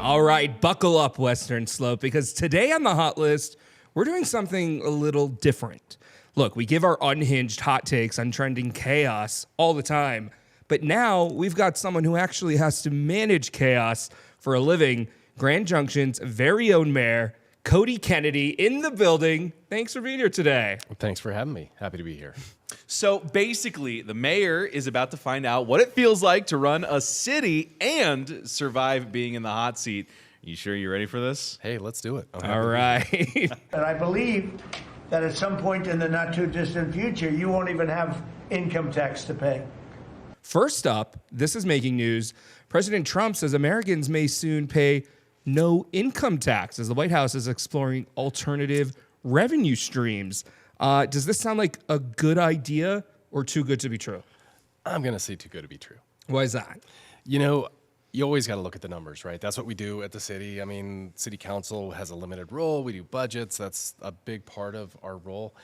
All right, buckle up, Western Slope, because today on the Hot List, we're doing something a little different. Look, we give our unhinged hot takes on trending chaos all the time, but now we've got someone who actually has to manage chaos for a living. Grand Junction's very own mayor, Cody Kennedy, in the building. Thanks for being here today. Thanks for having me. Happy to be here. So basically, the mayor is about to find out what it feels like to run a city and survive being in the hot seat. You sure you're ready for this? Hey, let's do it. All right. And I believe that at some point in the not-too-distant future, you won't even have income tax to pay. First up, this is making news. President Trump says Americans may soon pay no income tax as the White House is exploring alternative revenue streams. Does this sound like a good idea or too good to be true? I'm going to say too good to be true. Why is that? You know, you always got to look at the numbers, right? That's what we do at the city. I mean, city council has a limited role. We do budgets. That's a big part of our role.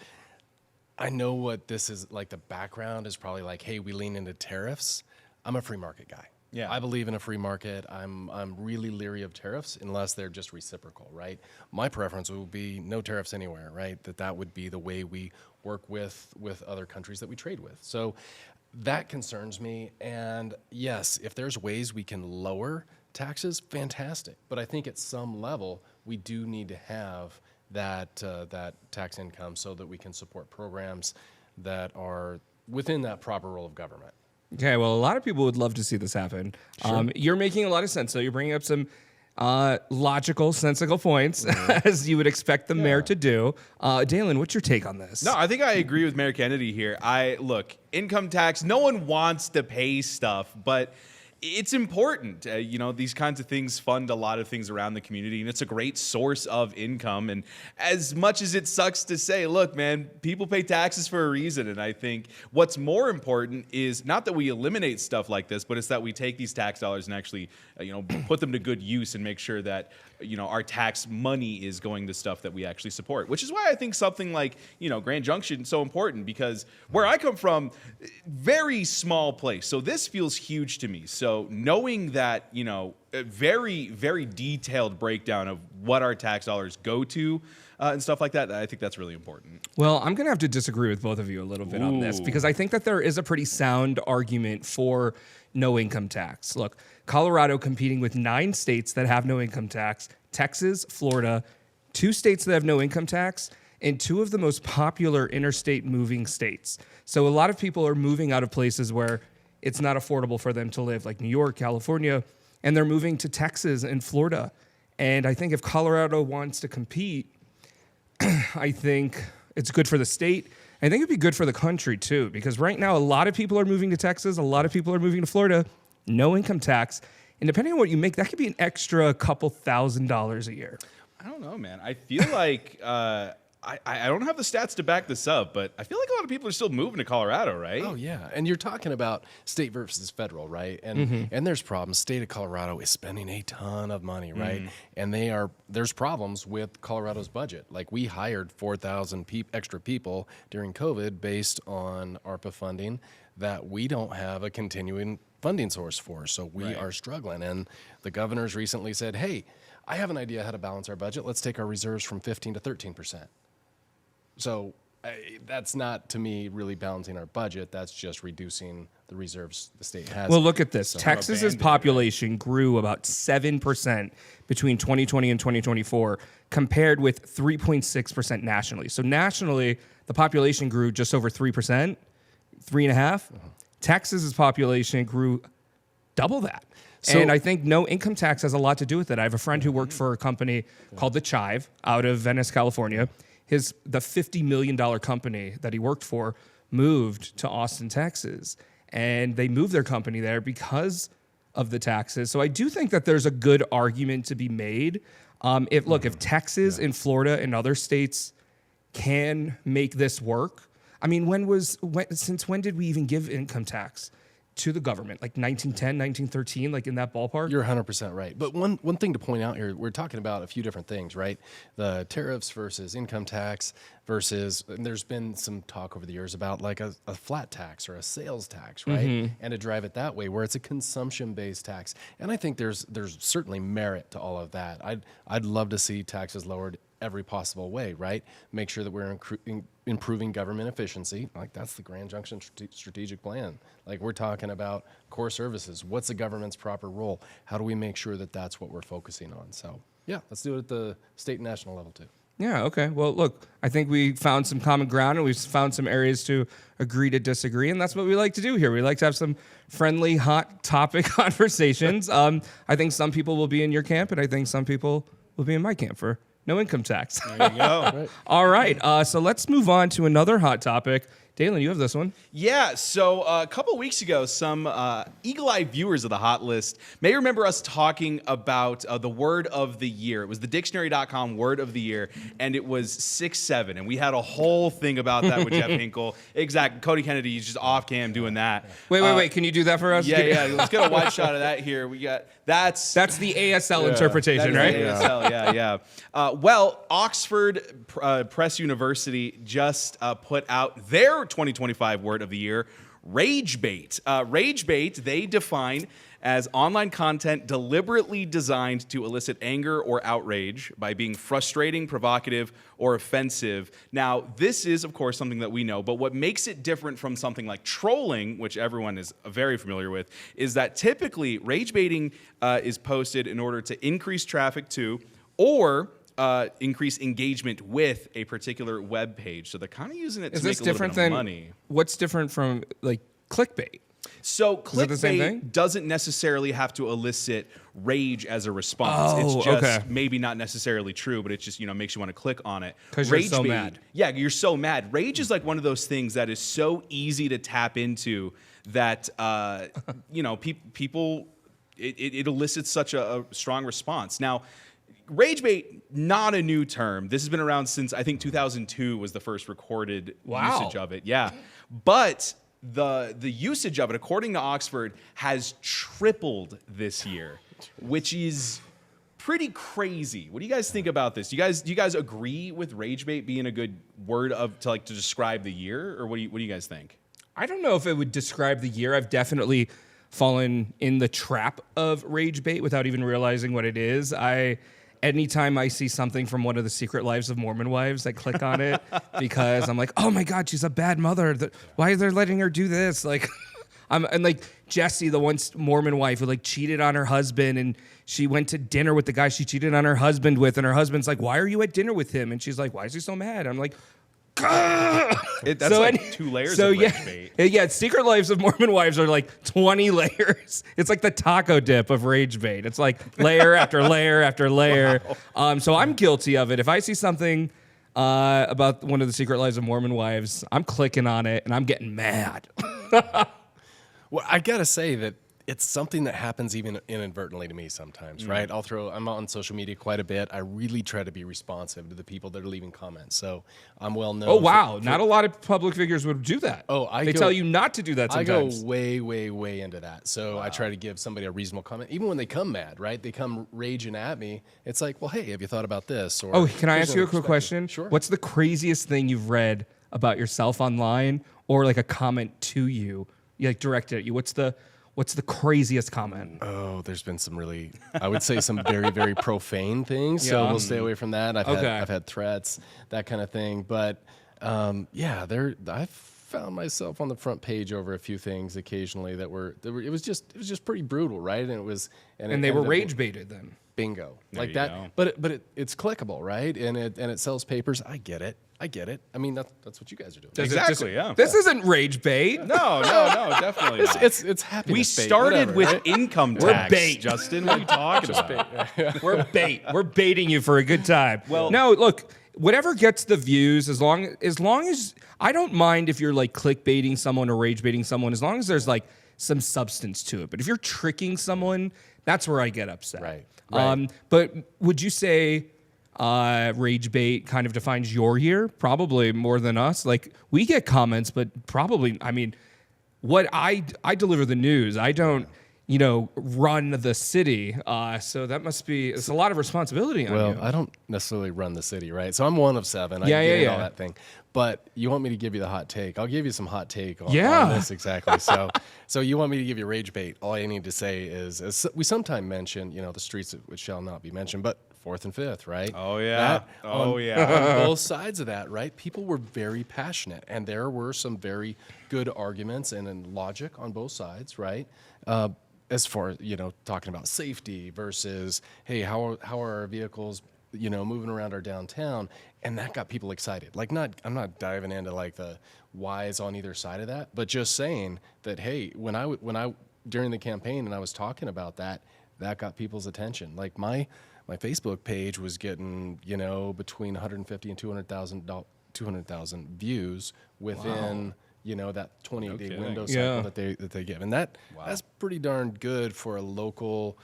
I know what this is like. The background is probably like, hey, we lean into tariffs. I'm a free market guy. Yeah. I believe in a free market. I'm really leery of tariffs unless they're just reciprocal, right? My preference would be no tariffs anywhere, right? That would be the way we work with other countries that we trade with. So that concerns me. And yes, if there's ways we can lower taxes, fantastic. But I think at some level, we do need to have that tax income so that we can support programs that are within that proper role of government. Okay, well, a lot of people would love to see this happen. Sure. You're making a lot of sense. So you're bringing up some logical, sensical points, as you would expect the mayor to do. Dalen, what's your take on this? No, I think I agree with Mayor Kennedy here. Look, income tax, no one wants to pay stuff, but it's important. You know, these kinds of things fund a lot of things around the community, and it's a great source of income. And as much as it sucks to say, look, man, people pay taxes for a reason. And I think what's more important is not that we eliminate stuff like this, but it's that we take these tax dollars and actually, put them to good use and make sure that, our tax money is going to stuff that we actually support, which is why I think something like, Grand Junction is so important, because where I come from, very small place. So this feels huge to me. So knowing that, a very, very detailed breakdown of what our tax dollars go to and stuff like that, I think that's really important. Well, I'm going to have to disagree with both of you a little bit on this, because I think that there is a pretty sound argument for no income tax. Look, Colorado competing with 9 states that have no income tax, Texas, Florida, 2 states that have no income tax, and 2 of the most popular interstate moving states. So a lot of people are moving out of places where it's not affordable for them to live, like New York, California, and they're moving to Texas and Florida. And I think if Colorado wants to compete, I think it's good for the state. I think it'd be good for the country too, because right now a lot of people are moving to Texas, a lot of people are moving to Florida, no income tax. And depending on what you make, that could be an extra couple $1,000s a year. I don't know, man. I feel like I don't have the stats to back this up, but I feel like a lot of people are still moving to Colorado, right? Oh, yeah. And you're talking about state versus federal, right? And and there's problems. State of Colorado is spending a ton of money, right? And there's problems with Colorado's budget. Like, we hired 4,000 extra people during COVID based on ARPA funding that we don't have a continuing funding source for. So we are struggling. And the governor's recently said, hey, I have an idea how to balance our budget. Let's take our reserves from 15 to 13%. So that's not, to me, really balancing our budget. That's just reducing the reserves the state has. Well, look at this. Texas's population grew about 7% between 2020 and 2024, compared with 3.6% nationally. So nationally, the population grew just over 3%, 3.5%. Texas's population grew double that. So, and I think no income tax has a lot to do with it. I have a friend who worked for a company called The Chive out of Venice, California. The $50 million company that he worked for moved to Austin, Texas, and they moved their company there because of the taxes. So I do think that there's a good argument to be made. If Texas and Florida and other states can make this work, I mean, since when did we even give income tax? to the government, like 1910, 1913, like in that ballpark. You're 100% right. But one thing to point out here, we're talking about a few different things, right? The tariffs versus income tax versus, and there's been some talk over the years about like a flat tax or a sales tax, right? And to drive it that way, where it's a consumption-based tax. And I think there's certainly merit to all of that. I'd love to see taxes lowered every possible way, right? Make sure that we're improving government efficiency. Like that's the Grand Junction strategic plan. Like we're talking about core services. What's the government's proper role? How do we make sure that that's what we're focusing on? So yeah, let's do it at the state and national level too. Yeah, okay. Well, look, I think we found some common ground and we've found some areas to agree to disagree, and that's what we like to do here. We like to have some friendly, hot topic conversations. I think some people will be in your camp, and I think some people will be in my camp for no income tax. There you go. Right. All right, so let's move on to another hot topic. Dalen, you have this one. Yeah, so a couple weeks ago, some eagle-eyed viewers of the Hot List may remember us talking about the word of the year. It was the dictionary.com word of the year, and it was 6-7. And we had a whole thing about that with Jeff Hinkle. Exactly. Cody Kennedy is just off cam doing that. Wait. Can you do that for us? Yeah. Let's get a wide shot of that here. We got that's the ASL interpretation, that right? is the ASL, yeah. Well, Oxford Press University just put out their 2025 word of the year, rage bait. Rage bait, they define as online content deliberately designed to elicit anger or outrage by being frustrating, provocative, or offensive. Now, this is, of course, something that we know, but what makes it different from something like trolling, which everyone is very familiar with, is that typically rage baiting is posted in order to increase traffic to, or increase engagement with a particular web page. So they're kind of using it to make a little bit of money. What's different from like clickbait? So it the same thing? clickbait doesn't necessarily have to elicit rage as a response. It's just maybe not necessarily true, but it just makes you want to click on it. Because you're so mad. Yeah, you're so mad. Rage is like one of those things that is so easy to tap into that people it elicits such a strong response. Now, rage bait, not a new term. This has been around since I think 2002 was the first recorded usage of it. Yeah, but the usage of it, according to Oxford, has tripled this year, which is pretty crazy. What do you guys think about this? Do you guys agree with rage bait being a good word to describe the year, or what do you guys think? I don't know if it would describe the year. I've definitely fallen in the trap of rage bait without even realizing what it is. Anytime I see something from one of the Secret Lives of Mormon Wives, I click on it because I'm like, oh my God, she's a bad mother. Why are they letting her do this? Like, and like Jessie, the one Mormon wife who like cheated on her husband, and she went to dinner with the guy she cheated on her husband with, and her husband's like, why are you at dinner with him? And she's like, why is he so mad? I'm like, that's like 2 layers of rage bait. Yeah, Secret Lives of Mormon Wives are like 20 layers. It's like the taco dip of rage bait. It's like layer after layer after layer. Wow. So I'm guilty of it. If I see something about one of the Secret Lives of Mormon Wives, I'm clicking on it and I'm getting mad. Well, I gotta say that it's something that happens even inadvertently to me sometimes, right? I'm on social media quite a bit. I really try to be responsive to the people that are leaving comments. So I'm well known. Oh, wow. Not a lot of public figures would do that. Oh, they tell you not to do that sometimes. I go way, way, way into that. So I try to give somebody a reasonable comment. Even when they come mad, right? They come raging at me. It's like, well, hey, have you thought about this? Or, can I ask you a quick question? Sure. What's the craziest thing you've read about yourself online, or like a comment to you, like directed at you? What's the craziest comment? Oh, there's been some really, I would say some very, very profane things. So we'll stay away from that. I've had threats, that kind of thing. But I've found myself on the front page over a few things occasionally it was just pretty brutal, right? And they were rage baited then. Bingo, There like you that. go. But it's clickable, right? And it sells papers. I get it. I mean, that's what you guys are doing. Exactly, yeah. This isn't rage bait. No, definitely not. It's happiness. We bait, started whatever, with right? income We're tax, bait. Justin. What are you talking about? We're bait. We're baiting you for a good time. Well- no, look, whatever gets the views, as long as I don't mind if you're like clickbaiting someone or rage baiting someone, as long as there's like some substance to it. But if you're tricking someone, that's where I get upset. Right. But would you say rage bait kind of defines your year? Probably more than us. Like, we get comments, but probably, I mean, what I deliver the news. I don't, run the city. So that must be, it's a lot of responsibility on you. Well, I don't necessarily run the city, right? So I'm one of 7. I Yeah, get yeah, all yeah. that thing. But you want me to give you the hot take? I'll give you some hot take on this exactly. So you want me to give you rage bait? All I need to say is, as we sometimes mention, the streets which shall not be mentioned, but 4th and 5th, right? Oh yeah. On both sides of that, right? People were very passionate, and there were some very good arguments and logic on both sides, right? As far as talking about safety versus, hey, how are our vehicles, moving around our downtown, and that got people excited. Like, I'm not diving into like the whys on either side of that, but just saying that, hey, when I during the campaign and I was talking about that got people's attention. Like my Facebook page was getting between 150 and 200,000 views within. That 28-day window cycle that they give. And that's pretty darn good for a local,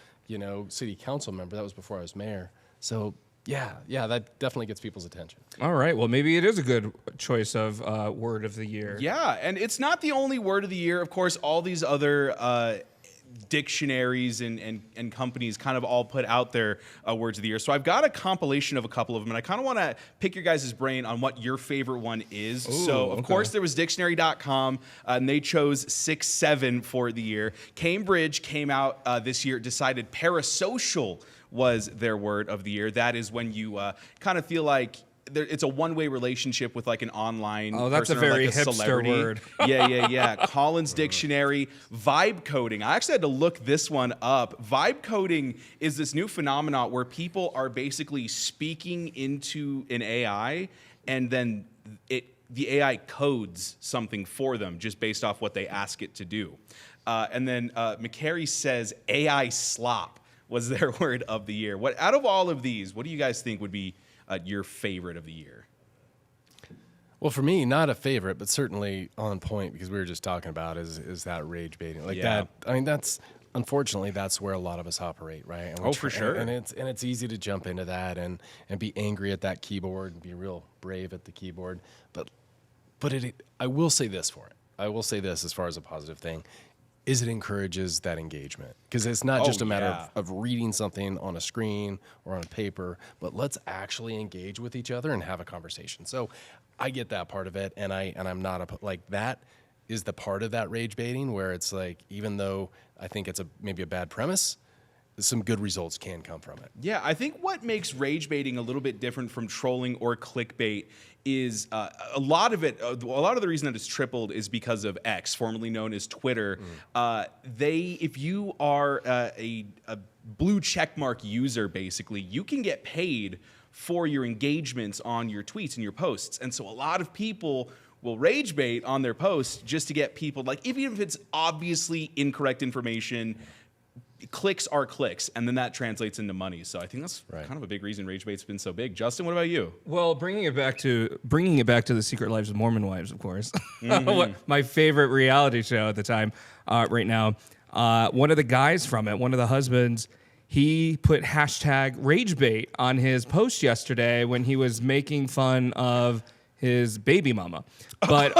city council member. That was before I was mayor. So, yeah, that definitely gets people's attention. All right. Well, maybe it is a good choice of word of the year. Yeah, and it's not the only word of the year. Of course, all these other dictionaries and companies kind of all put out their words of the year. So I've got a compilation of a couple of them, and I kind of want to pick your guys' brain on what your favorite one is. Ooh, so, of course, there was dictionary.com, and they chose 6-7 for the year. Cambridge came out this year, decided parasocial was their word of the year. That is when you kind of feel like it's a one-way relationship with like an online that's a person or very like a hipster celebrity. word. Yeah. Collins Dictionary. Vibe coding. I actually had to look this one up. Vibe coding is this new phenomenon where people are basically speaking into an AI, and then the AI codes something for them just based off what they ask it to do. And then McCary says AI slop was their word of the year. Out of all of these, what do you guys think would be your favorite of the year? Well, for me, not a favorite, but certainly on point, because we were just talking about is that rage baiting. Like that. I mean, unfortunately, that's where a lot of us operate, right? And for sure. And it's easy to jump into that and be angry at that keyboard and be real brave at the keyboard. But I will say this for it. I will say this as far as a positive thing. Is it encourages that engagement. Because it's not just a matter of reading something on a screen or on a paper, but let's actually engage with each other and have a conversation. So I get that part of it, and I'm not like that is the part of that rage baiting where it's like, even though I think it's maybe a bad premise, some good results can come from it. Yeah, I think what makes rage baiting a little bit different from trolling or clickbait is a lot of the reason that it's tripled is because of X, formerly known as Twitter. If you are a blue checkmark user, basically, you can get paid for your engagements on your tweets and your posts. And so a lot of people will rage bait on their posts just to get people, like, even if it's obviously incorrect information, clicks are clicks, and then that translates into money. So I think that's kind of a big reason rage bait's been so big. Justin, what about you? Well, bringing it back to the Secret Lives of Mormon Wives, of course. My favorite reality show at the time, right now. One of the guys from it, one of the husbands, he put hashtag rage bait on his post yesterday when he was making fun of his baby mama. But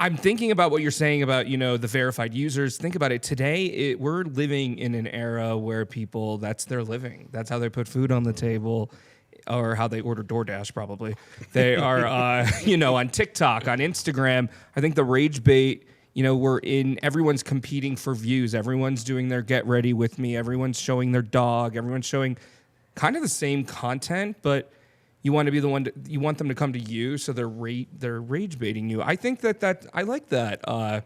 I'm thinking about what you're saying about, the verified users. Think about it. Today, we're living in an era where people, that's their living. That's how they put food on the table, or how they order DoorDash, probably. They are, on TikTok, on Instagram. I think the rage bait, everyone's competing for views. Everyone's doing their get ready with me. Everyone's showing their dog. Everyone's showing kind of the same content, but you want to be the one you want them to come to you, so they're rage baiting you. I think that I like that. I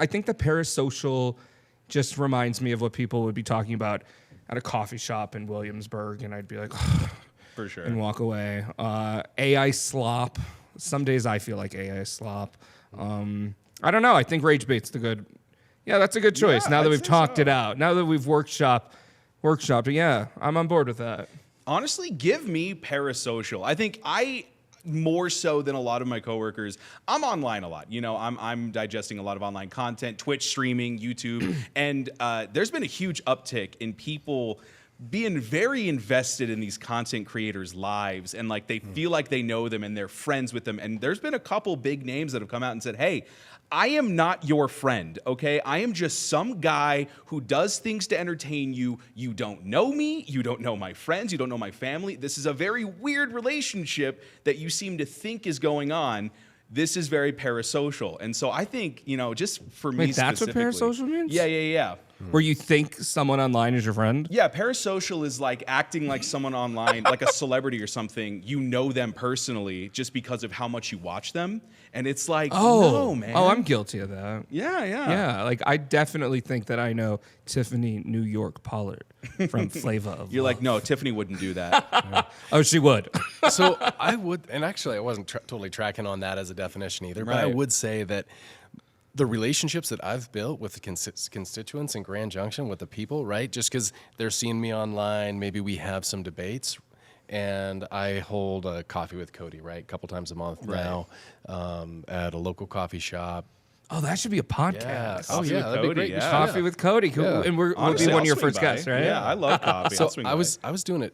think the parasocial just reminds me of what people would be talking about at a coffee shop in Williamsburg, and I'd be like, for sure, and walk away. AI slop. Some days I feel like AI slop. I don't know. I think rage bait's that's a good choice. Yeah, now that I'd we've say talked so. it out, now that we've workshopped, yeah, I'm on board with that. Honestly, give me parasocial. I think more so than a lot of my coworkers, I'm online a lot. I'm digesting a lot of online content, Twitch streaming, YouTube, and there's been a huge uptick in people being very invested in these content creators' lives, and like they feel like they know them and they're friends with them. And there's been a couple big names that have come out and said, hey, I am not your friend, okay? I am just some guy who does things to entertain you. You don't know me. You don't know my friends. You don't know my family. This is a very weird relationship that you seem to think is going on. This is very parasocial. And so I think, just for me that's what specifically. parasocial means? Yeah. Where you think someone online is your friend? Yeah, parasocial is like acting like someone online, like a celebrity or something. You know them personally just because of how much you watch them. And it's like, no, man. Oh, I'm guilty of that. Yeah. Yeah, like I definitely think that I know Tiffany New York Pollard from Flavor of You're Love. like, no, Tiffany wouldn't do that. Oh, she would. So I would, and actually I wasn't totally tracking on that as a definition either, but I Right. would say that the relationships that I've built with the constituents in Grand Junction, with the people, right? Just because they're seeing me online, maybe we have some debates, and I hold a coffee with Cody, right? A couple times a month now at a local coffee shop. Oh, that should be a podcast. Yeah. Coffee with that'd be Cody, great. yeah. Coffee with Cody. Yeah. And we'll Honestly, be one I'll of your swing first by. guests, right? Yeah, I love coffee. So I'll swing I by. was doing it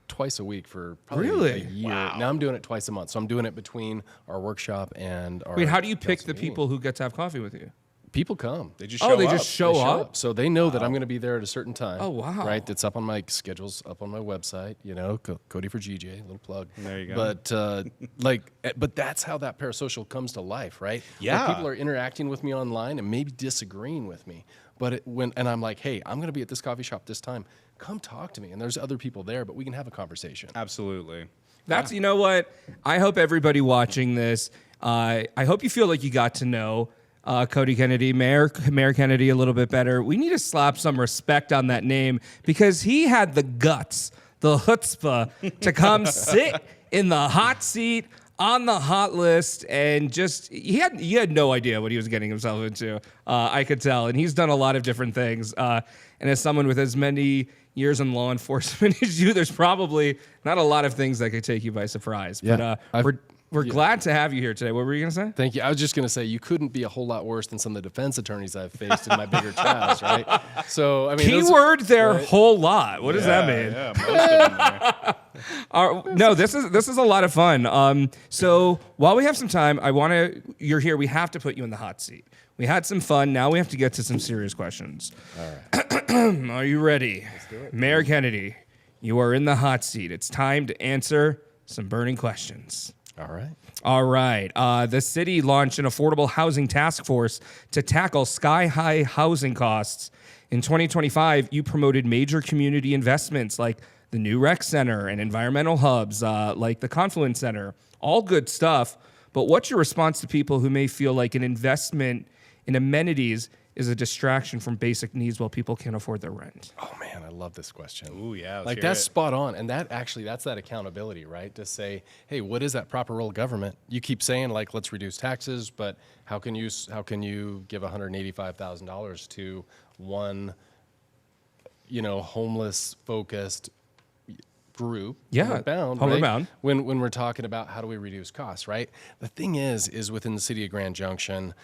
twice a week for probably Really? a year. Now I'm doing it twice a month. So I'm doing it between our workshop and our. Wait, how do you pick council the meeting. people who get to have coffee with you? People come. They just Oh, show they up. just show They up? So they know that I'm going to be there at a certain time. Oh, wow. Right? It's up on my schedules, up on my website, Cody for GJ, little plug. There you go. But but that's how that parasocial comes to life, right? Yeah. Where people are interacting with me online and maybe disagreeing with me. But and I'm like, hey, I'm going to be at this coffee shop this time. Come talk to me. And there's other people there, but we can have a conversation. Absolutely. That's, you know what? I hope everybody watching this, I hope you feel like you got to know Cody Kennedy, Mayor Kennedy, a little bit better. We need to slap some respect on that name because he had the guts, the chutzpah, to come sit in the hot seat on the hot list, and just he had no idea what he was getting himself into. I could tell, and he's done a lot of different things. And as someone with as many years in law enforcement as you, there's probably not a lot of things that could take you by surprise. Yeah, But we're glad to have you here today. What were you gonna say? Thank you. I was just going to say you couldn't be a whole lot worse than some of the defense attorneys I've faced in my bigger trials, right? So I mean, Keyword there, whole lot. What does that mean? Yeah, most of them there. No, this is a lot of fun. So while we have some time, you're here. We have to put you in the hot seat. We had some fun. Now we have to get to some serious questions. All right. Are you ready? Let's do it. Mayor Kennedy, you are in the hot seat. It's time to answer some burning questions. All right. The city launched an affordable housing task force to tackle sky-high housing costs. In 2025, you promoted major community investments like the new rec center and environmental hubs like the Confluence Center. All good stuff. But what's your response to people who may feel like an investment in amenities is a distraction from basic needs while people can't afford their rent? Oh man, I love this question. Ooh, yeah, let's like hear that's it. spot on, and that's that accountability, right? To say, hey, what is that proper role of government? You keep saying like, let's reduce taxes, but how can you give $185,000 to one, homeless focused group? Yeah, homeward bound, homeward right? bound. When we're talking about how do we reduce costs, right? The thing is within the city of Grand Junction,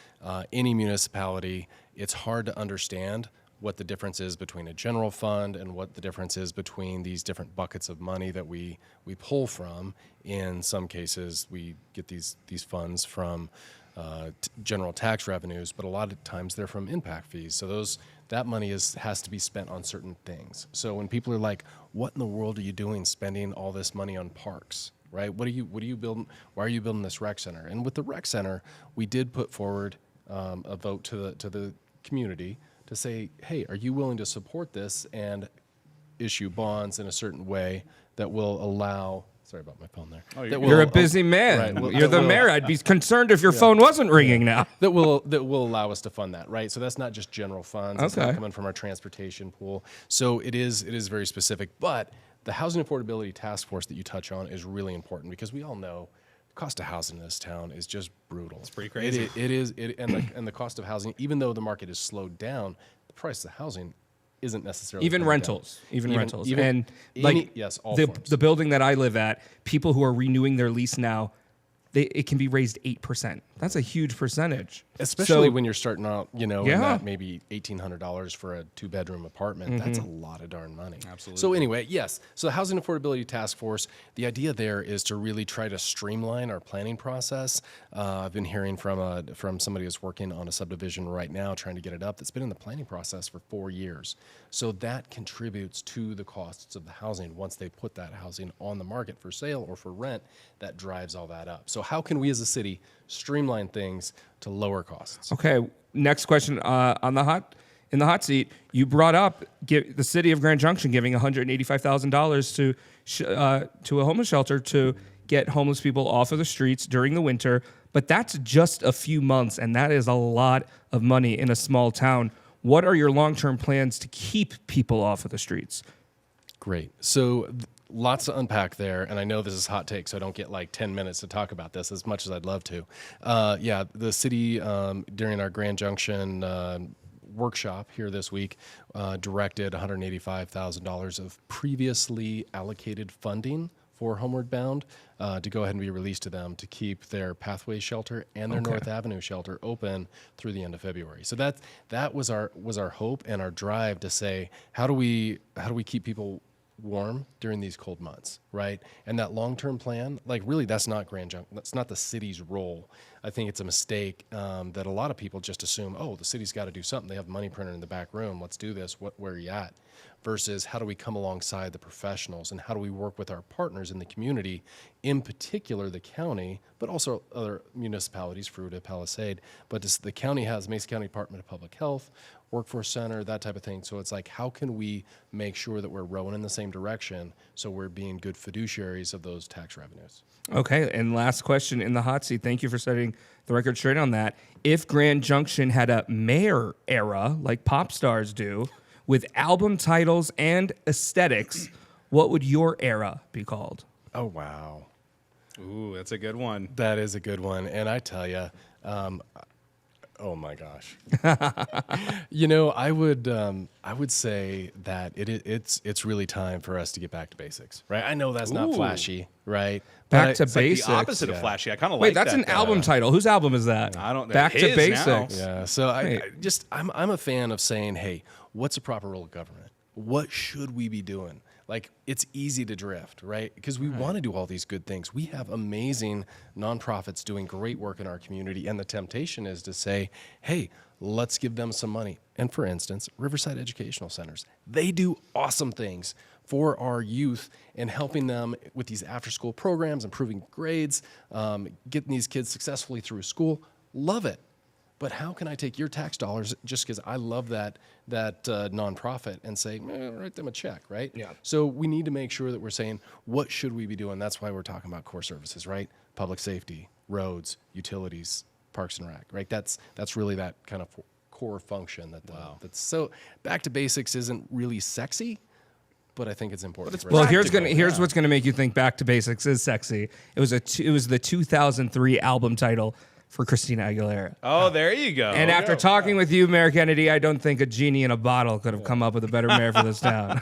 any municipality, it's hard to understand what the difference is between a general fund and what the difference is between these different buckets of money that we pull from. In some cases, we get these funds from general tax revenues, but a lot of times they're from impact fees. So that money has to be spent on certain things. So when people are like, "What in the world are you doing, spending all this money on parks?" Right? What are you building? Why are you building this rec center? And with the rec center, we did put forward a vote to the community to say, "Hey, are you willing to support this and issue bonds in a certain way that will allow?" Sorry about my phone there. Oh, That You're a will- busy man. right, You're the mayor. I'd be concerned if your phone wasn't ringing now. that will allow us to fund that, right? So that's not just general funds. It's Okay. not coming from our transportation pool. So it is very specific. But the housing affordability task force that you touch on is really important because we all know the cost of housing in this town is just brutal. It's pretty crazy. And the cost of housing, even though the market has slowed down, the price of housing isn't necessarily Even coming rentals, down. even rentals, even and any- yes, all the forms. the building that I live at, people who are renewing their lease now, it can be raised 8% That's a huge percentage. Especially So- when you're starting out, in Yeah. that maybe $1,800 for a 2-bedroom apartment. That's a lot of darn money. Absolutely. So anyway, yes. So the Housing Affordability Task Force, the idea there is to really try to streamline our planning process. I've been hearing from somebody who's working on a subdivision right now, trying to get it up, that's been in the planning process for 4 years. So that contributes to the costs of the housing. Once they put that housing on the market for sale or for rent, that drives all that up. So how can we as a city streamline things to lower costs? Okay, next question in the hot seat. You brought up the city of Grand Junction giving $185,000 to a homeless shelter to get homeless people off of the streets during the winter, but that's just a few months, and that is a lot of money in a small town. What are your long-term plans to keep people off of the streets? Great. So lots to unpack there, and I know this is hot take, so I don't get like 10 minutes to talk about this as much as I'd love to. Yeah, the city, during our Grand Junction workshop here this week, directed $185,000 of previously allocated funding for Homeward Bound to go ahead and be released to them to keep their Pathway shelter and their North Avenue shelter open through the end of February. So that was our hope and our drive to say, how do we keep people warm during these cold months, right? And that long-term plan, like really, that's not Grand Junction. That's not the city's role. I think it's a mistake that a lot of people just assume, oh, the city's got to do something. They have a money printer in the back room. Let's do this. Where are you at? Versus how do we come alongside the professionals and how do we work with our partners in the community, in particular the county, but also other municipalities, Fruita, Palisade. But the county has Mesa County Department of Public Health, Workforce Center, that type of thing. So it's like, how can we make sure that we're rowing in the same direction so we're being good fiduciaries of those tax revenues? Okay, and last question in the hot seat. Thank you for setting the record straight on that. If Grand Junction had a mayor era, like pop stars do, with album titles and aesthetics, what would your era be called? Oh, wow. Ooh, that's a good one. That is a good one. And I tell you, oh my gosh. I would say that it's really time for us to get back to basics, right? I know that's not Ooh. flashy, right? Back to It's like basics. the opposite of flashy. I kind of like Wait, that. that's an though. album title. Whose album is that? I don't know. Back to His Basics. now. Yeah. So Right. I'm a fan of saying, hey, what's a proper role of government? What should we be doing? Like, it's easy to drift, right? Because we want to do all these good things. We have amazing nonprofits doing great work in our community. And the temptation is to say, hey, let's give them some money. And for instance, Riverside Educational Centers, they do awesome things for our youth and helping them with these after-school programs, improving grades, getting these kids successfully through school. Love it. But how can I take your tax dollars just because I love that nonprofit and say, write them a check, right? Yeah. So we need to make sure that we're saying, what should we be doing? That's why we're talking about core services, right? Public safety, roads, utilities, parks and rec, right? That's really that kind of core function. That's so back to basics isn't really sexy, but I think it's important. it's for us. Well, practical, here's what's gonna make you think Back to Basics is sexy. It was the 2003 album title for Christina Aguilera. Oh, there you go. And after talking with you, Mayor Kennedy, I don't think a genie in a bottle could have come up with a better mayor for this town.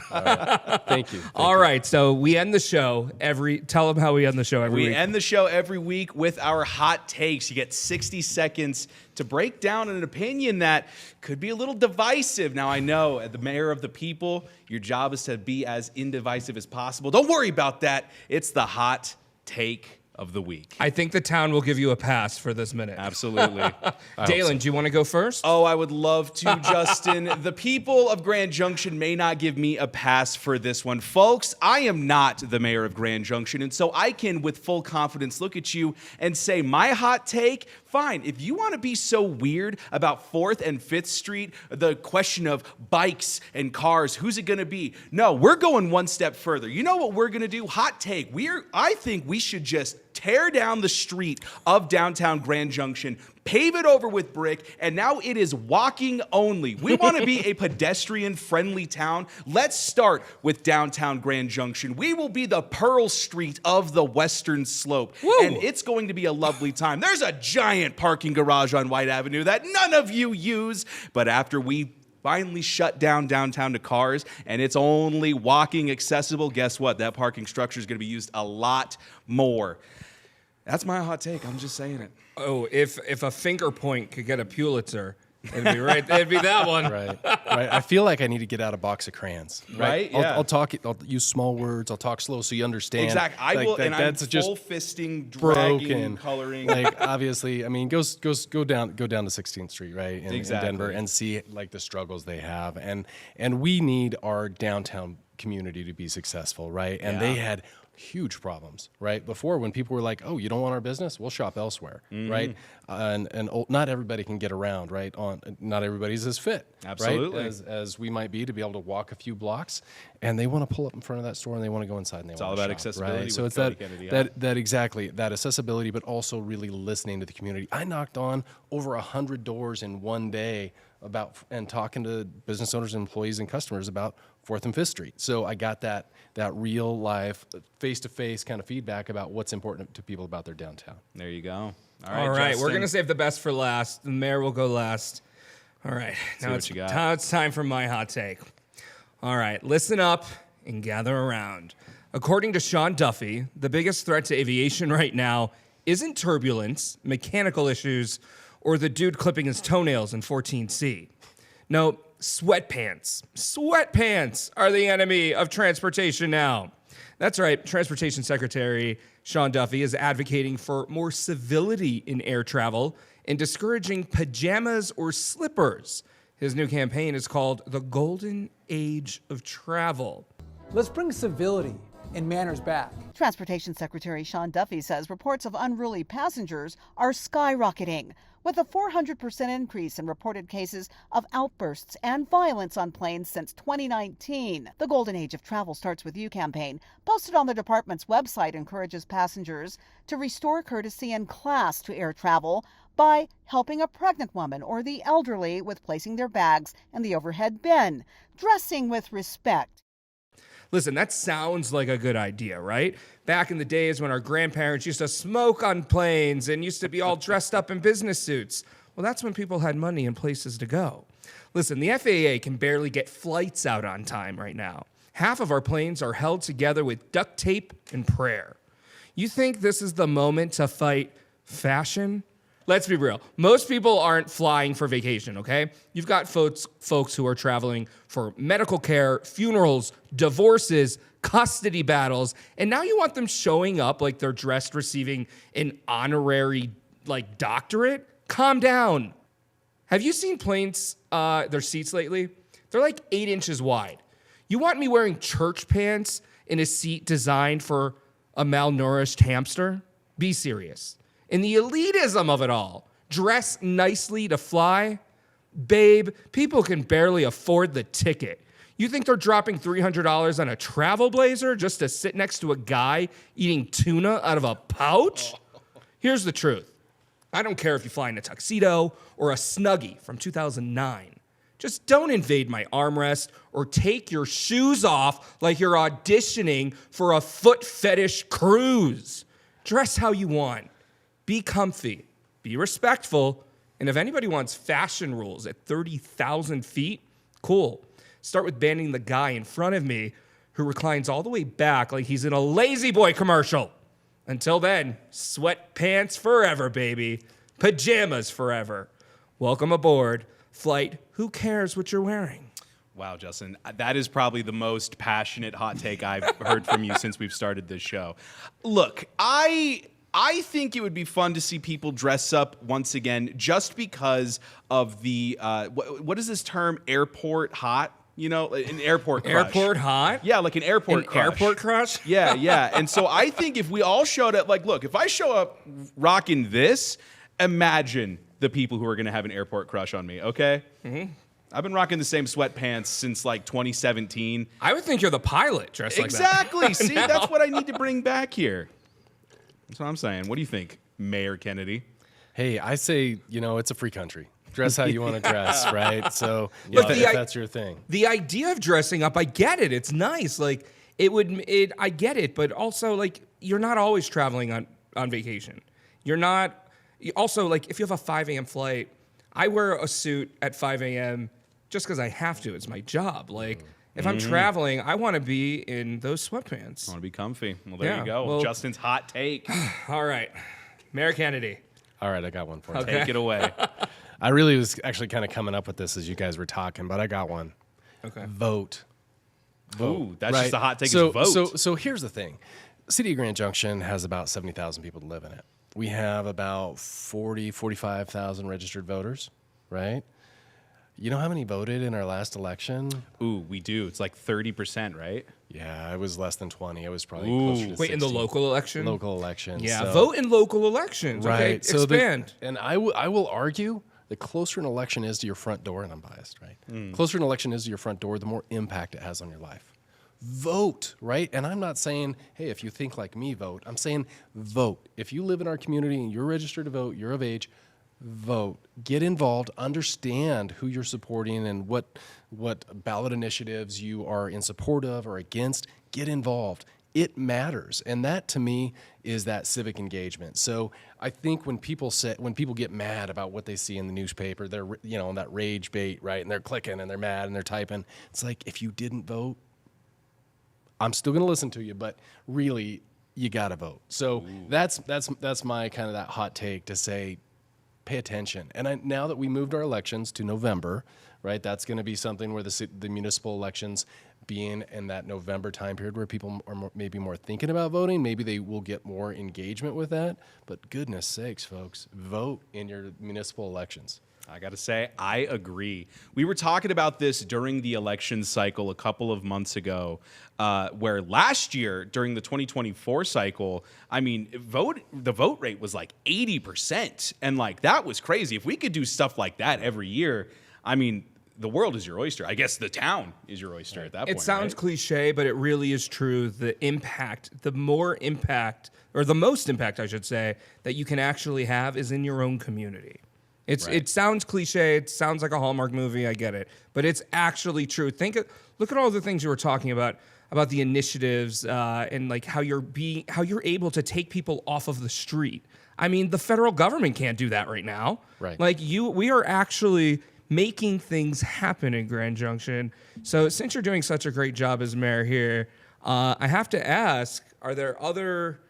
Thank you. All right, so we end the show tell them how we end the show every We week. end the show every week with our hot takes. You get 60 seconds to break down an opinion that could be a little divisive. Now, I know, the mayor of the people, your job is to be as indivisive as possible. Don't worry about that. It's the hot take of the week. I think the town will give you a pass for this minute. Absolutely. Dalen, do you want to go first? Oh, I would love to, Justin. The people of Grand Junction may not give me a pass for this one. Folks, I am not the mayor of Grand Junction, and so I can, with full confidence, look at you and say, my hot take, fine. If you want to be so weird about 4th and 5th Street, the question of bikes and cars, who's it going to be? No, we're going one step further. You know what we're going to do? Hot take. I think we should just tear down the street of downtown Grand Junction, pave it over with brick, and now it is walking only. We want to be a pedestrian-friendly town. Let's start with downtown Grand Junction. We will be the Pearl Street of the Western Slope, and it's going to be a lovely time. There's a giant parking garage on White Avenue that none of you use, but after we finally shut down downtown to cars and it's only walking accessible, guess what? That parking structure is going to be used a lot more. That's my hot take. I'm just saying it. Oh, if a finger point could get a Pulitzer, it'd be right. It'd be that one. Right. I feel like I need to get out a box of crayons. Right? Yeah. I'll use small words. I'll talk slow so you understand. Exactly. I Like, will, that- and I'm that's just full fisting, dragging, broken. coloring. Like, obviously, I mean, go down to 16th Street, right, in Exactly. Denver, and see like the struggles they have, and we need our downtown community to be successful, right? And they had huge problems, right? Before, when people were like, "Oh, you don't want our business? We'll shop elsewhere," right? And not everybody can get around, right? Not everybody's as fit, Absolutely. right? As we might be to be able to walk a few blocks, and they want to pull up in front of that store and they want to go inside and they want to all about shop, accessibility right? So with it's Cody that Kennedy, yeah. that exactly that accessibility, but also really listening to the community. I knocked on over 100 doors in one day and talking to business owners, employees, and customers about 4th and 5th Street. So I got that real life, face-to-face kind of feedback about what's important to people about their downtown. There you go. All right, we're Justin. gonna save the best for last. The mayor will go last. All right, now what you got. now it's time for my hot take. All right, listen up and gather around. According to Sean Duffy, the biggest threat to aviation right now isn't turbulence, mechanical issues, or the dude clipping his toenails in 14C. No, sweatpants. Sweatpants are the enemy of transportation now. That's right, Transportation Secretary Sean Duffy is advocating for more civility in air travel and discouraging pajamas or slippers. His new campaign is called The Golden Age of Travel. Let's bring civility and manners back. Transportation Secretary Sean Duffy says reports of unruly passengers are skyrocketing, with a 400% increase in reported cases of outbursts and violence on planes since 2019. The Golden Age of Travel Starts With You campaign, posted on the department's website, encourages passengers to restore courtesy and class to air travel by helping a pregnant woman or the elderly with placing their bags in the overhead bin, dressing with respect. Listen, that sounds like a good idea, right? Back in the days when our grandparents used to smoke on planes and used to be all dressed up in business suits. Well, that's when people had money and places to go. Listen, the FAA can barely get flights out on time right now. Half of our planes are held together with duct tape and prayer. You think this is the moment to fight fashion? Let's be real. Most people aren't flying for vacation, okay? You've got folks who are traveling for medical care, funerals, divorces, custody battles, and now you want them showing up like they're dressed receiving an honorary doctorate? Calm down. Have you seen planes, their seats lately? They're like 8 inches wide. You want me wearing church pants in a seat designed for a malnourished hamster? Be serious. And the elitism of it all. Dress nicely to fly? Babe, people can barely afford the ticket. You think they're dropping $300 on a travel blazer just to sit next to a guy eating tuna out of a pouch? Here's the truth. I don't care if you fly in a tuxedo or a Snuggie from 2009. Just don't invade my armrest or take your shoes off like you're auditioning for a foot fetish cruise. Dress how you want. Be comfy, be respectful, and if anybody wants fashion rules at 30,000 feet, cool. Start with banning the guy in front of me who reclines all the way back like he's in a Lazy Boy commercial. Until then, sweatpants forever, baby. Pajamas forever. Welcome aboard. Flight, who cares what you're wearing? Wow, Justin, that is probably the most passionate hot take I've heard from you since we've started this show. Look, I think it would be fun to see people dress up once again just because of the, what is this term, airport hot? You know, an airport crush. Airport hot? Yeah, like an airport crush. Airport crush? Yeah. And so I think if we all showed up, look, if I show up rocking this, imagine the people who are going to have an airport crush on me, okay? Mm-hmm. I've been rocking the same sweatpants since 2017. I would think you're the pilot dressed like that. Exactly. See, that's what I need to bring back here. That's what I'm saying. What do you think, Mayor Kennedy? Hey, I say, it's a free country. Dress how you want to dress, right? So But if that's your thing. The idea of dressing up, I get it. It's nice. I get it. But also, you're not always traveling on vacation. You're not. Also, if you have a 5 a.m. flight, I wear a suit at 5 a.m. just because I have to. It's my job. If I'm traveling, I want to be in those sweatpants. I want to be comfy. Well, there Yeah, you go. well- Justin's hot take. All right. Mayor Kennedy. All right, I got one for you. Take it away. I really was actually kind of coming up with this as you guys were talking, but I got one. Okay. Vote. Ooh, that's Right. just a hot take. So, is vote. so here's the thing. City of Grand Junction has about 70,000 people that live in it. We have about 45,000 registered voters, right? You know how many voted in our last election? Ooh, we do. It's like 30%, right? Yeah, it was less than 20. It was probably Ooh. closer to Wait, in the 60. local election? Local elections. Yeah, so- vote in local elections. Right. Okay, So expand. and I will argue the closer an election is to your front door, and I'm biased, right? Closer an election is to your front door, the more impact it has on your life. Vote, right? And I'm not saying, hey, if you think like me, vote. I'm saying vote. If you live in our community and you're registered to vote, you're of age, vote. Get involved. Understand who you're supporting and what ballot initiatives you are in support of or against. Get involved. It matters, and that to me is that civic engagement. So I think when people get mad about what they see in the newspaper, they're on that rage bait, right? And they're clicking and they're mad and they're typing. It's like, if you didn't vote, I'm still going to listen to you, but really, you got to vote. So that's my kind of that hot take to say, pay attention. And now that we moved our elections to November, right? That's going to be something where the municipal elections being in that November time period where people are maybe more thinking about voting, maybe they will get more engagement with that. But goodness sakes, folks, vote in your municipal elections. I got to say, I agree. We were talking about this during the election cycle a couple of months ago, where last year during the 2024 cycle, I mean, the vote rate was like 80%. And like, that was crazy. If we could do stuff like that every year, I mean, the world is your oyster. I guess the town is your oyster at that point. It sounds right? cliche, but it really is true. The most impact, I should say, that you can actually have is in your own community. It sounds cliche. It sounds like a Hallmark movie. I get it, but it's actually true. Look at all the things you were talking about the initiatives and like how you're able to take people off of the street. I mean, the federal government can't do that right now. Right. Like we are actually making things happen in Grand Junction. So since you're doing such a great job as mayor here, I have to ask: are there other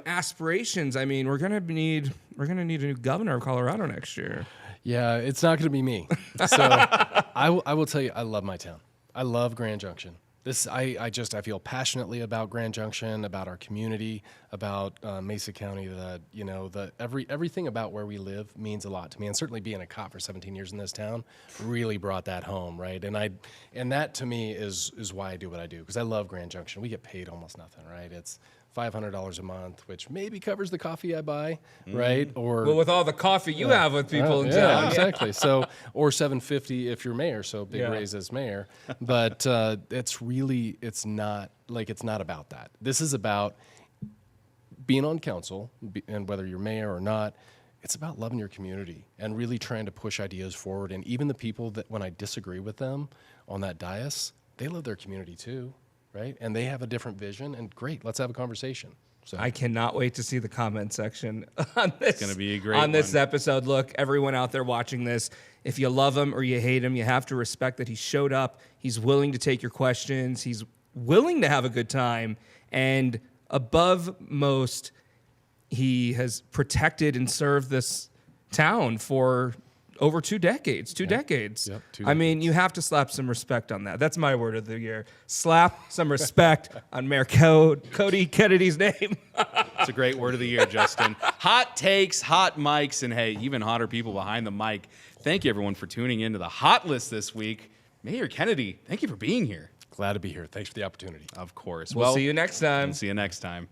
aspirations? I mean, we're gonna need a new governor of Colorado next year. Yeah, it's not going to be me. So I will tell you, I love my town. I love Grand Junction. I feel passionately about Grand Junction, about our community, about Mesa County. Everything about where we live means a lot to me, and certainly being a cop for 17 years in this town really brought that home, right? And that to me is why I do what I do, because I love Grand Junction. We get paid almost nothing, right? It's $500 a month, which maybe covers the coffee I buy, right? Or Well, with all the coffee you have with people in yeah, town. exactly. So, or $750 if you're mayor. So big Yeah. raise as mayor. But it's not about that. This is about being on council, and whether you're mayor or not, it's about loving your community and really trying to push ideas forward. And even the people that, when I disagree with them on that dais, they love their community too, right? And they have a different vision. And great, let's have a conversation. So I cannot wait to see the comment section on this. It's gonna be a great on this one. episode. Look, everyone out there watching this, if you love him or you hate him, you have to respect that he showed up. He's willing to take your questions. He's willing to have a good time. And above most, he has protected and served this town for over 2 decades. Two decades. Yep, 2 I mean, you have to slap some respect on that. That's my word of the year. Slap some respect on Mayor Cody Kennedy's name. It's a great word of the year, Justin. Hot takes, hot mics, and hey, even hotter people behind the mic. Thank you, everyone, for tuning into the Hot List this week. Mayor Kennedy, thank you for being here. glad to be here. Thanks for the opportunity. Of course. We'll see you next time. See you next time.